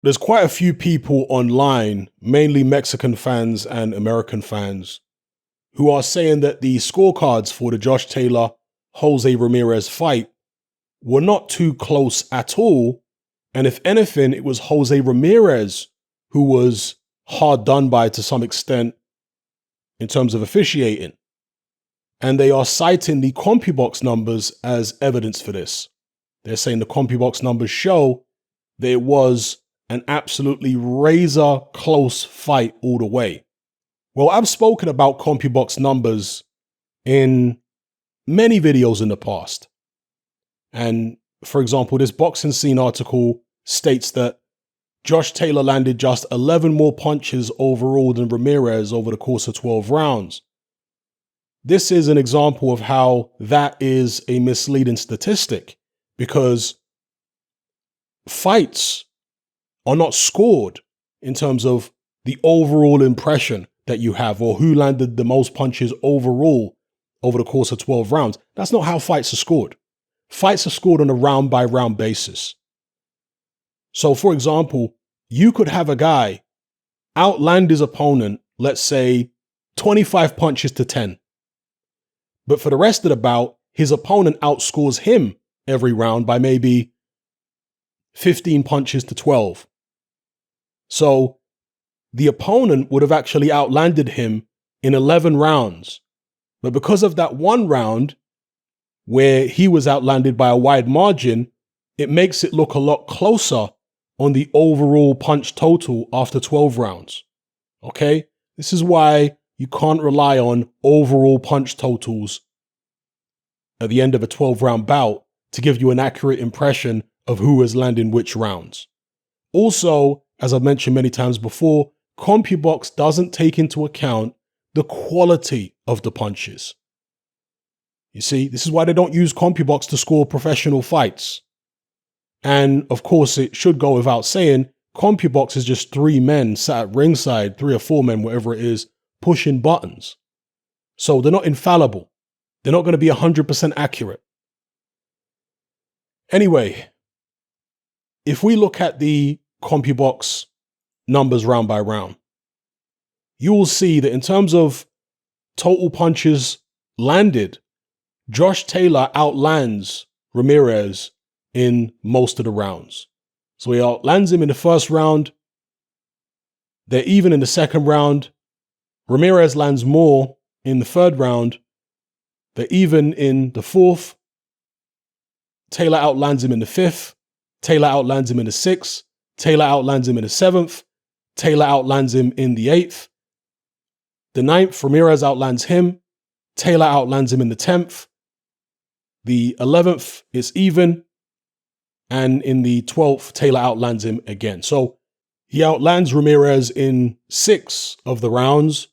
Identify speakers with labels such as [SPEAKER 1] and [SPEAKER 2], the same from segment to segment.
[SPEAKER 1] There's quite a few people online, mainly Mexican fans and American fans, who are saying that the scorecards for the Josh Taylor Jose Ramirez fight were not too close at all. And if anything, it was Jose Ramirez who was hard done by to some extent in terms of officiating. And they are citing the Compubox numbers as evidence for this. They're saying the Compubox numbers show that it was an absolutely razor close fight all the way. Well, I've spoken about Compubox numbers in many videos in the past. And for example, this Boxing Scene article states that Josh Taylor landed just 11 more punches overall than Ramirez over the course of 12 rounds. This is an example of how that is a misleading statistic, because fights are not scored in terms of the overall impression that you have or who landed the most punches overall over the course of 12 rounds. That's not how fights are scored. Fights are scored on a round by round basis. So for example, you could have a guy outland his opponent, let's say 25 punches to 10. But for the rest of the bout, his opponent outscores him every round by maybe 15 punches to 12. So the opponent would have actually outlanded him in 11 rounds. But because of that one round where he was outlanded by a wide margin, it makes it look a lot closer on the overall punch total after 12 rounds. Okay? This is why you can't rely on overall punch totals at the end of a 12-round bout to give you an accurate impression of who is landing which rounds. Also, as I've mentioned many times before, Compubox doesn't take into account the quality of the punches. You see, this is why they don't use Compubox to score professional fights. And of course, it should go without saying, Compubox is just 3 men sat at ringside, 3 or 4 men, whatever it is, pushing buttons. So they're not infallible. They're not going to be 100% accurate. Anyway, if we look at the Compubox numbers round by round, you will see that in terms of total punches landed, Josh Taylor outlands Ramirez in most of the rounds. So he outlands him in the first round. They're even in the second round. Ramirez lands more in the third round. They're even in the fourth. Taylor outlands him in the fifth. Taylor outlands him in the sixth. Taylor outlands him in the seventh. Taylor outlands him in the eighth. The ninth, Ramirez outlands him. Taylor outlands him in the 10th. The 11th is even. And in the 12th, Taylor outlands him again. So he outlands Ramirez in 6 of the rounds.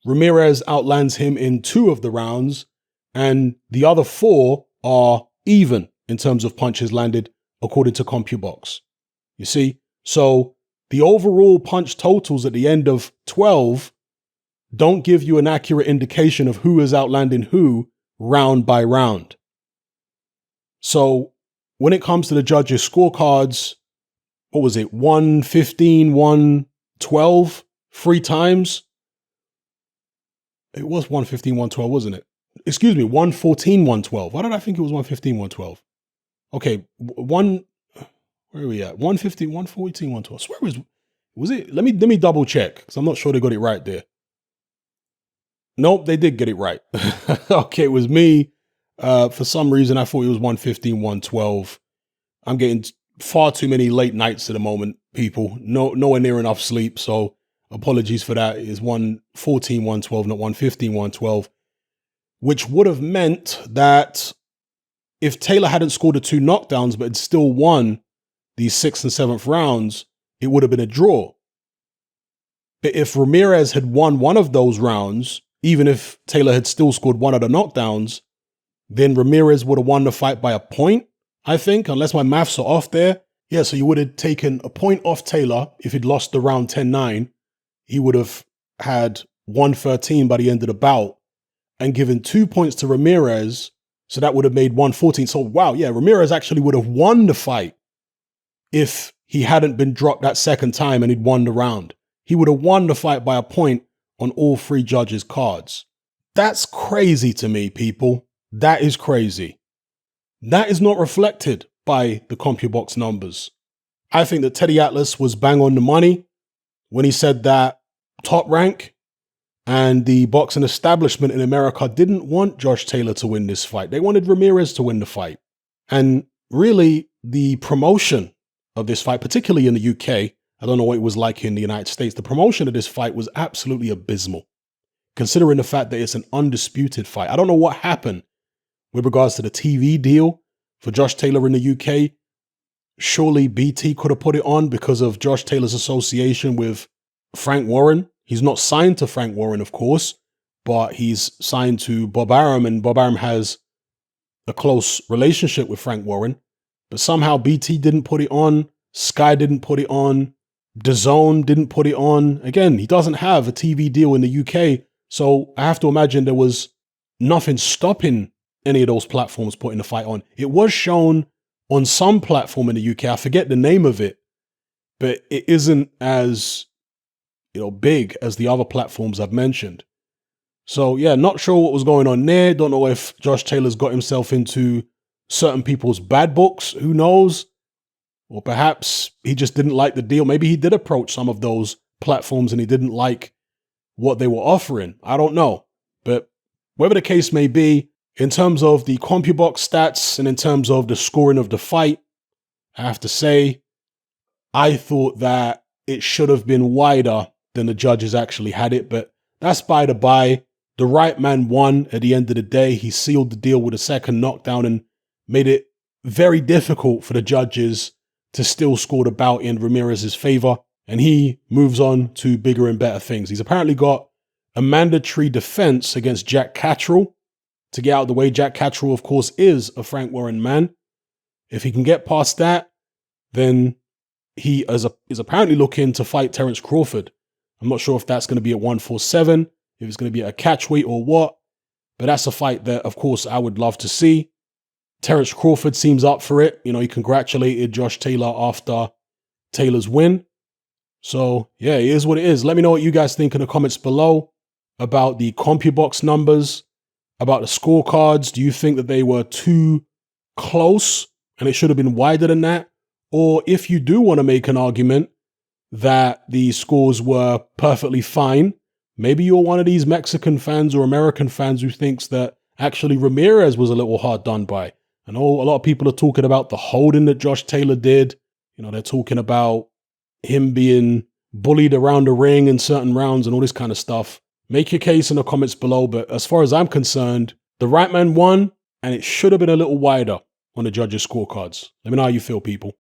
[SPEAKER 1] Ramirez outlands him in 2 of the rounds. And the other 4 are even in terms of punches landed according to Compubox. You see? So the overall punch totals at the end of 12 don't give you an accurate indication of who is outlanding who round by round. So when it comes to the judges' scorecards, what was it? 115, 112, 3 times? It was 115, 112, wasn't it? Excuse me, 114, 112. Why did I think it was 115, 112? Okay, where are we at? 115, 114, 112. I swear it was it? Let me double check, because I'm not sure they got it right there. Nope, they did get it right. Okay, it was me. For some reason, I thought it was 115, 112. I'm getting far too many late nights at the moment, people. Nowhere near enough sleep, so apologies for that. It is 114, 112, not 115, 112, which would have meant that if Taylor hadn't scored the 2 knockdowns but had still won the 6th and 7th rounds, it would have been a draw. But if Ramirez had won one of those rounds, even if Taylor had still scored one of the knockdowns, then Ramirez would have won the fight by a point, I think, unless my maths are off there. Yeah, so you would have taken a point off Taylor if he'd lost the round 10-9. He would have had 113 by the end of the bout and given 2 points to Ramirez, so that would have made 114. So wow, yeah, Ramirez actually would have won the fight if he hadn't been dropped that second time and he'd won the round. He would have won the fight by a point on all three judges' cards. That's crazy to me, people. That is crazy. That is not reflected by the Compubox numbers. I think that Teddy Atlas was bang on the money when he said that Top Rank and the boxing establishment in America didn't want Josh Taylor to win this fight. They wanted Ramirez to win the fight. And really, the promotion of this fight, particularly in the UK, I don't know what it was like in the United States, the promotion of this fight was absolutely abysmal, considering the fact that it's an undisputed fight. I don't know what happened with regards to the TV deal for Josh Taylor in the UK. Surely BT could have put it on because of Josh Taylor's association with Frank Warren. He's not signed to Frank Warren, of course, but he's signed to Bob Arum, and Bob Arum has a close relationship with Frank Warren. But somehow BT didn't put it on, Sky didn't put it on, DAZN didn't put it on. Again, he doesn't have a TV deal in the UK, so I have to imagine there was nothing stopping any of those platforms putting the fight on. It was shown on some platform in the UK, I forget the name of it, but it isn't as big as the other platforms I've mentioned. So yeah, not sure what was going on there. Don't know if Josh Taylor's got himself into certain people's bad books. Who knows? Or perhaps he just didn't like the deal. Maybe he did approach some of those platforms and he didn't like what they were offering. I don't know. But whatever the case may be, in terms of the Compubox stats and in terms of the scoring of the fight, I have to say, I thought that it should have been wider than the judges actually had it, but that's by the by. The right man won at the end of the day. He sealed the deal with a second knockdown and made it very difficult for the judges to still score the bout in Ramirez's favor, and he moves on to bigger and better things. He's apparently got a mandatory defense against Jack Catterall to get out of the way. Jack Catterall, of course, is a Frank Warren man. If he can get past that, then he is apparently looking to fight Terence Crawford. I'm not sure if that's going to be at 147, if it's going to be at a catch weight or what, but that's a fight that, of course, I would love to see. Terence Crawford seems up for it. He congratulated Josh Taylor after Taylor's win. So, yeah, it is what it is. Let me know what you guys think in the comments below about the Compubox numbers, about the scorecards. Do you think that they were too close and it should have been wider than that? Or if you do want to make an argument that the scores were perfectly fine, maybe you're one of these Mexican fans or American fans who thinks that actually Ramirez was a little hard done by. I know a lot of people are talking about the holding that Josh Taylor did. They're talking about him being bullied around the ring in certain rounds and all this kind of stuff. Make your case in the comments below, but as far as I'm concerned, the right man won, and it should have been a little wider on the judges' scorecards. Let me know how you feel, people.